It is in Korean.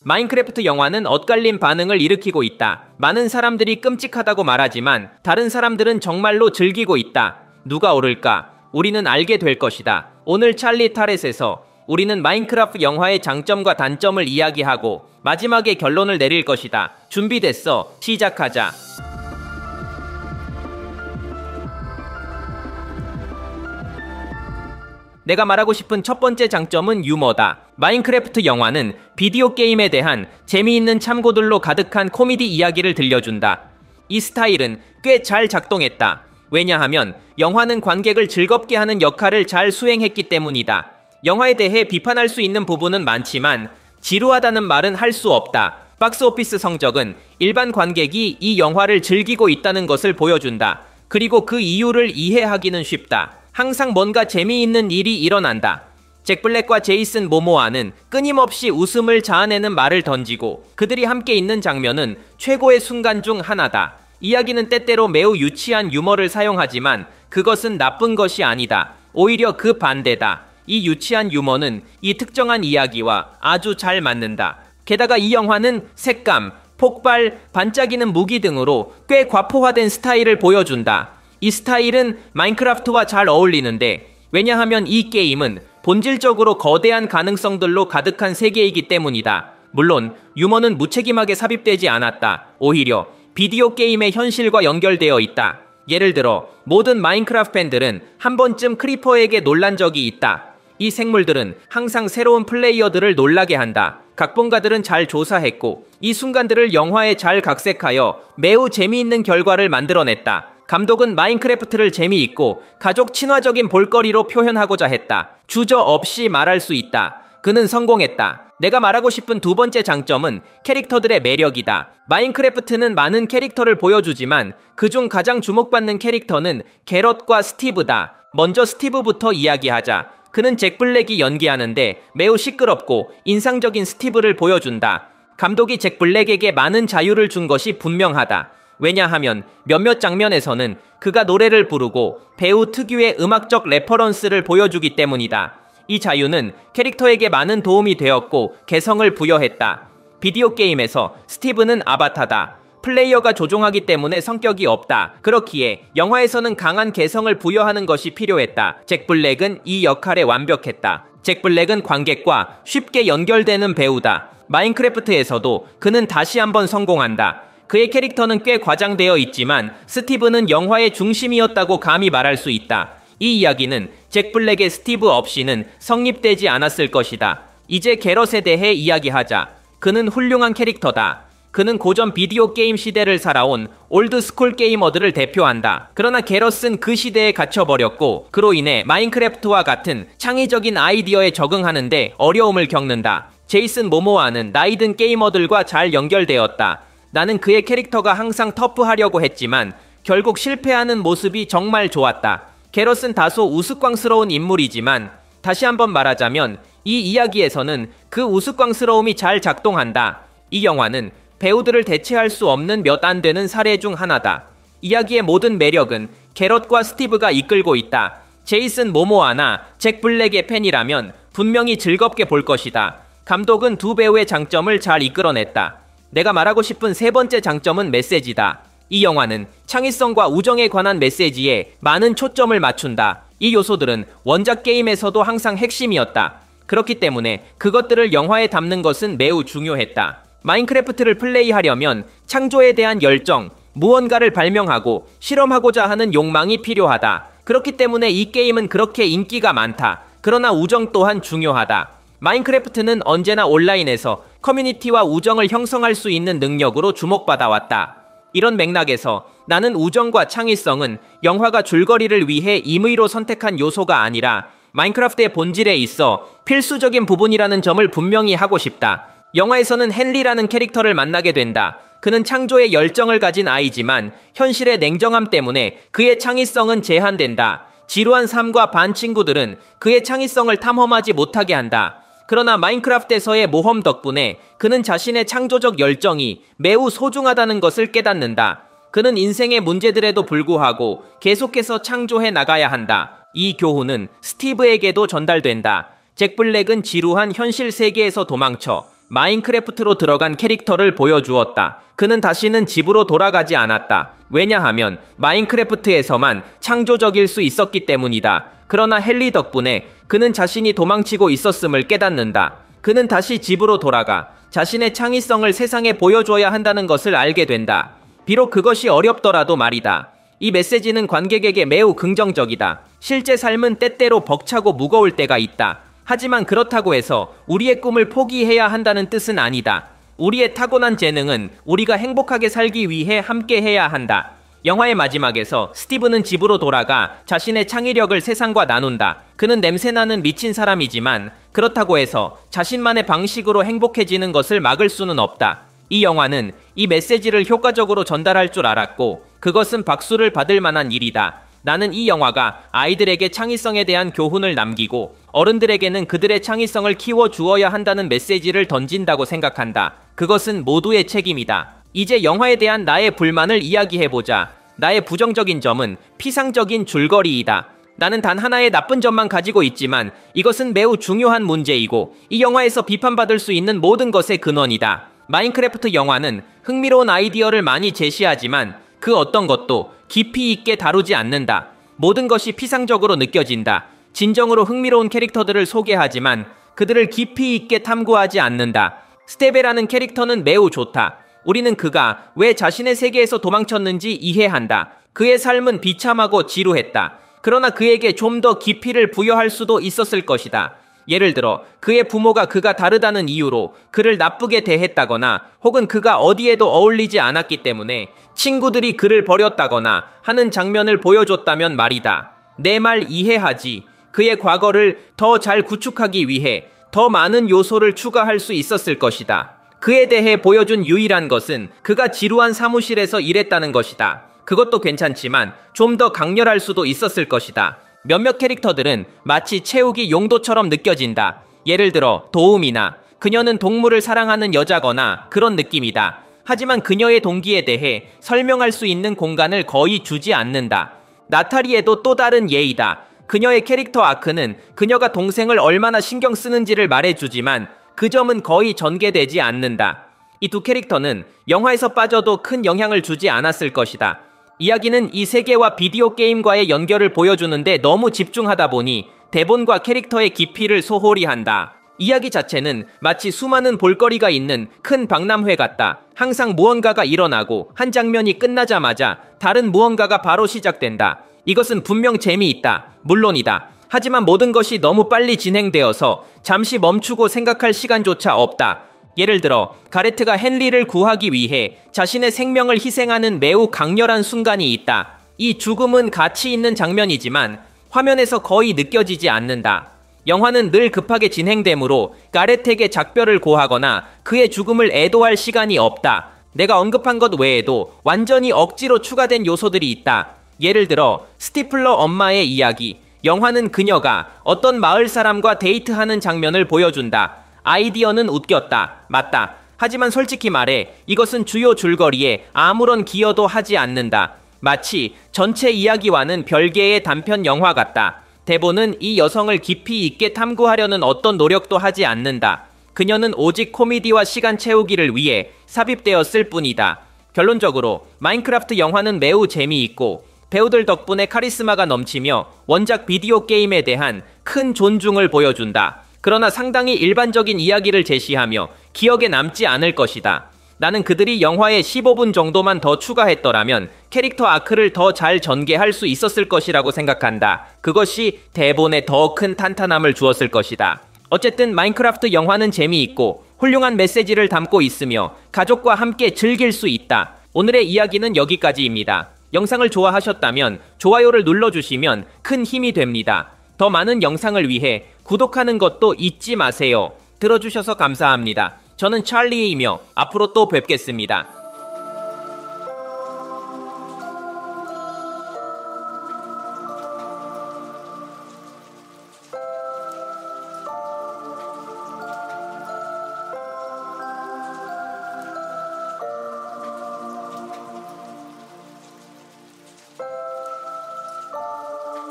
마인크래프트 영화는 엇갈린 반응을 일으키고 있다. 많은 사람들이 끔찍하다고 말하지만 다른 사람들은 정말로 즐기고 있다. 누가 옳을까? 우리는 알게 될 것이다. 오늘 찰리 타렛에서 우리는 마인크래프트 영화의 장점과 단점을 이야기하고 마지막에 결론을 내릴 것이다. 준비됐어? 시작하자. 내가 말하고 싶은 첫 번째 장점은 유머다. 마인크래프트 영화는 비디오 게임에 대한 재미있는 참고들로 가득한 코미디 이야기를 들려준다. 이 스타일은 꽤 잘 작동했다. 왜냐하면 영화는 관객을 즐겁게 하는 역할을 잘 수행했기 때문이다. 영화에 대해 비판할 수 있는 부분은 많지만 지루하다는 말은 할 수 없다. 박스오피스 성적은 일반 관객이 이 영화를 즐기고 있다는 것을 보여준다. 그리고 그 이유를 이해하기는 쉽다. 항상 뭔가 재미있는 일이 일어난다. 잭 블랙과 제이슨 모모아는 끊임없이 웃음을 자아내는 말을 던지고 그들이 함께 있는 장면은 최고의 순간 중 하나다. 이야기는 때때로 매우 유치한 유머를 사용하지만 그것은 나쁜 것이 아니다. 오히려 그 반대다. 이 유치한 유머는 이 특정한 이야기와 아주 잘 맞는다. 게다가 이 영화는 색감, 폭발, 반짝이는 무기 등으로 꽤 과포화된 스타일을 보여준다. 이 스타일은 마인크래프트와 잘 어울리는데 왜냐하면 이 게임은 본질적으로 거대한 가능성들로 가득한 세계이기 때문이다. 물론 유머는 무책임하게 삽입되지 않았다. 오히려 비디오 게임의 현실과 연결되어 있다. 예를 들어 모든 마인크래프트 팬들은 한 번쯤 크리퍼에게 놀란 적이 있다. 이 생물들은 항상 새로운 플레이어들을 놀라게 한다. 각본가들은 잘 조사했고 이 순간들을 영화에 잘 각색하여 매우 재미있는 결과를 만들어냈다. 감독은 마인크래프트를 재미있고 가족 친화적인 볼거리로 표현하고자 했다. 주저없이 말할 수 있다. 그는 성공했다. 내가 말하고 싶은 두 번째 장점은 캐릭터들의 매력이다. 마인크래프트는 많은 캐릭터를 보여주지만 그중 가장 주목받는 캐릭터는 게럿과 스티브다. 먼저 스티브부터 이야기하자. 그는 잭 블랙이 연기하는데 매우 시끄럽고 인상적인 스티브를 보여준다. 감독이 잭 블랙에게 많은 자유를 준 것이 분명하다. 왜냐하면 몇몇 장면에서는 그가 노래를 부르고 배우 특유의 음악적 레퍼런스를 보여주기 때문이다. 이 자유는 캐릭터에게 많은 도움이 되었고 개성을 부여했다. 비디오 게임에서 스티브는 아바타다. 플레이어가 조종하기 때문에 성격이 없다. 그렇기에 영화에서는 강한 개성을 부여하는 것이 필요했다. 잭 블랙은 이 역할에 완벽했다. 잭 블랙은 관객과 쉽게 연결되는 배우다. 마인크래프트에서도 그는 다시 한번 성공한다. 그의 캐릭터는 꽤 과장되어 있지만 스티브는 영화의 중심이었다고 감히 말할 수 있다. 이 이야기는 잭 블랙의 스티브 없이는 성립되지 않았을 것이다. 이제 게럿에 대해 이야기하자. 그는 훌륭한 캐릭터다. 그는 고전 비디오 게임 시대를 살아온 올드스쿨 게이머들을 대표한다. 그러나 게럿은 그 시대에 갇혀버렸고 그로 인해 마인크래프트와 같은 창의적인 아이디어에 적응하는데 어려움을 겪는다. 제이슨 모모아는 나이든 게이머들과 잘 연결되었다. 나는 그의 캐릭터가 항상 터프하려고 했지만 결국 실패하는 모습이 정말 좋았다. 게럿은 다소 우스꽝스러운 인물이지만 다시 한번 말하자면 이 이야기에서는 그 우스꽝스러움이 잘 작동한다. 이 영화는 배우들을 대체할 수 없는 몇 안 되는 사례 중 하나다. 이야기의 모든 매력은 게럿과 스티브가 이끌고 있다. 제이슨 모모아나 잭 블랙의 팬이라면 분명히 즐겁게 볼 것이다. 감독은 두 배우의 장점을 잘 이끌어냈다. 내가 말하고 싶은 세 번째 장점은 메시지다. 이 영화는 창의성과 우정에 관한 메시지에 많은 초점을 맞춘다. 이 요소들은 원작 게임에서도 항상 핵심이었다. 그렇기 때문에 그것들을 영화에 담는 것은 매우 중요했다. 마인크래프트를 플레이하려면 창조에 대한 열정, 무언가를 발명하고 실험하고자 하는 욕망이 필요하다. 그렇기 때문에 이 게임은 그렇게 인기가 많다. 그러나 우정 또한 중요하다. 마인크래프트는 언제나 온라인에서 커뮤니티와 우정을 형성할 수 있는 능력으로 주목받아왔다. 이런 맥락에서 나는 우정과 창의성은 영화가 줄거리를 위해 임의로 선택한 요소가 아니라 마인크래프트의 본질에 있어 필수적인 부분이라는 점을 분명히 하고 싶다. 영화에서는 헨리라는 캐릭터를 만나게 된다. 그는 창조의 열정을 가진 아이지만 현실의 냉정함 때문에 그의 창의성은 제한된다. 지루한 삶과 반 친구들은 그의 창의성을 탐험하지 못하게 한다. 그러나 마인크래프트에서의 모험 덕분에 그는 자신의 창조적 열정이 매우 소중하다는 것을 깨닫는다. 그는 인생의 문제들에도 불구하고 계속해서 창조해 나가야 한다. 이 교훈은 스티브에게도 전달된다. 잭 블랙은 지루한 현실 세계에서 도망쳐 마인크래프트로 들어간 캐릭터를 보여주었다. 그는 다시는 집으로 돌아가지 않았다. 왜냐하면 마인크래프트에서만 창조적일 수 있었기 때문이다. 그러나 헨리 덕분에 그는 자신이 도망치고 있었음을 깨닫는다. 그는 다시 집으로 돌아가 자신의 창의성을 세상에 보여줘야 한다는 것을 알게 된다. 비록 그것이 어렵더라도 말이다. 이 메시지는 관객에게 매우 긍정적이다. 실제 삶은 때때로 벅차고 무거울 때가 있다. 하지만 그렇다고 해서 우리의 꿈을 포기해야 한다는 뜻은 아니다. 우리의 타고난 재능은 우리가 행복하게 살기 위해 함께 해야 한다. 영화의 마지막에서 스티브는 집으로 돌아가 자신의 창의력을 세상과 나눈다. 그는 냄새나는 미친 사람이지만 그렇다고 해서 자신만의 방식으로 행복해지는 것을 막을 수는 없다. 이 영화는 이 메시지를 효과적으로 전달할 줄 알았고 그것은 박수를 받을 만한 일이다. 나는 이 영화가 아이들에게 창의성에 대한 교훈을 남기고 어른들에게는 그들의 창의성을 키워주어야 한다는 메시지를 던진다고 생각한다. 그것은 모두의 책임이다. 이제 영화에 대한 나의 불만을 이야기해보자. 나의 부정적인 점은 피상적인 줄거리이다. 나는 단 하나의 나쁜 점만 가지고 있지만 이것은 매우 중요한 문제이고 이 영화에서 비판받을 수 있는 모든 것의 근원이다. 마인크래프트 영화는 흥미로운 아이디어를 많이 제시하지만 그 어떤 것도 깊이 있게 다루지 않는다. 모든 것이 피상적으로 느껴진다. 진정으로 흥미로운 캐릭터들을 소개하지만 그들을 깊이 있게 탐구하지 않는다. 스테베라는 캐릭터는 매우 좋다. 우리는 그가 왜 자신의 세계에서 도망쳤는지 이해한다. 그의 삶은 비참하고 지루했다. 그러나 그에게 좀 더 깊이를 부여할 수도 있었을 것이다. 예를 들어 그의 부모가 그가 다르다는 이유로 그를 나쁘게 대했다거나 혹은 그가 어디에도 어울리지 않았기 때문에 친구들이 그를 버렸다거나 하는 장면을 보여줬다면 말이다. 내 말 이해하지. 그의 과거를 더 잘 구축하기 위해 더 많은 요소를 추가할 수 있었을 것이다. 그에 대해 보여준 유일한 것은 그가 지루한 사무실에서 일했다는 것이다. 그것도 괜찮지만 좀 더 강렬할 수도 있었을 것이다. 몇몇 캐릭터들은 마치 채우기 용도처럼 느껴진다. 예를 들어 도움이나 그녀는 동물을 사랑하는 여자거나 그런 느낌이다. 하지만 그녀의 동기에 대해 설명할 수 있는 공간을 거의 주지 않는다. 나탈리에도 또 다른 예이다. 그녀의 캐릭터 아크는 그녀가 동생을 얼마나 신경 쓰는지를 말해주지만 그 점은 거의 전개되지 않는다. 이 두 캐릭터는 영화에서 빠져도 큰 영향을 주지 않았을 것이다. 이야기는 이 세계와 비디오 게임과의 연결을 보여주는데 너무 집중하다 보니 대본과 캐릭터의 깊이를 소홀히 한다. 이야기 자체는 마치 수많은 볼거리가 있는 큰 박람회 같다. 항상 무언가가 일어나고 한 장면이 끝나자마자 다른 무언가가 바로 시작된다. 이것은 분명 재미있다. 물론이다. 하지만 모든 것이 너무 빨리 진행되어서 잠시 멈추고 생각할 시간조차 없다. 예를 들어 가레트가 헨리를 구하기 위해 자신의 생명을 희생하는 매우 강렬한 순간이 있다. 이 죽음은 가치 있는 장면이지만 화면에서 거의 느껴지지 않는다. 영화는 늘 급하게 진행되므로 가레트에게 작별을 고하거나 그의 죽음을 애도할 시간이 없다. 내가 언급한 것 외에도 완전히 억지로 추가된 요소들이 있다. 예를 들어 스티플러 엄마의 이야기. 영화는 그녀가 어떤 마을 사람과 데이트하는 장면을 보여준다. 아이디어는 웃겼다. 맞다. 하지만 솔직히 말해 이것은 주요 줄거리에 아무런 기여도 하지 않는다. 마치 전체 이야기와는 별개의 단편 영화 같다. 대본은 이 여성을 깊이 있게 탐구하려는 어떤 노력도 하지 않는다. 그녀는 오직 코미디와 시간 채우기를 위해 삽입되었을 뿐이다. 결론적으로 마인크래프트 영화는 매우 재미있고 배우들 덕분에 카리스마가 넘치며 원작 비디오 게임에 대한 큰 존중을 보여준다. 그러나 상당히 일반적인 이야기를 제시하며 기억에 남지 않을 것이다. 나는 그들이 영화에 15분 정도만 더 추가했더라면 캐릭터 아크를 더 잘 전개할 수 있었을 것이라고 생각한다. 그것이 대본에 더 큰 탄탄함을 주었을 것이다. 어쨌든 마인크래프트 영화는 재미있고 훌륭한 메시지를 담고 있으며 가족과 함께 즐길 수 있다. 오늘의 이야기는 여기까지입니다. 영상을 좋아하셨다면 좋아요를 눌러주시면 큰 힘이 됩니다. 더 많은 영상을 위해 구독하는 것도 잊지 마세요. 들어주셔서 감사합니다. 저는 찰리이며 앞으로 또 뵙겠습니다.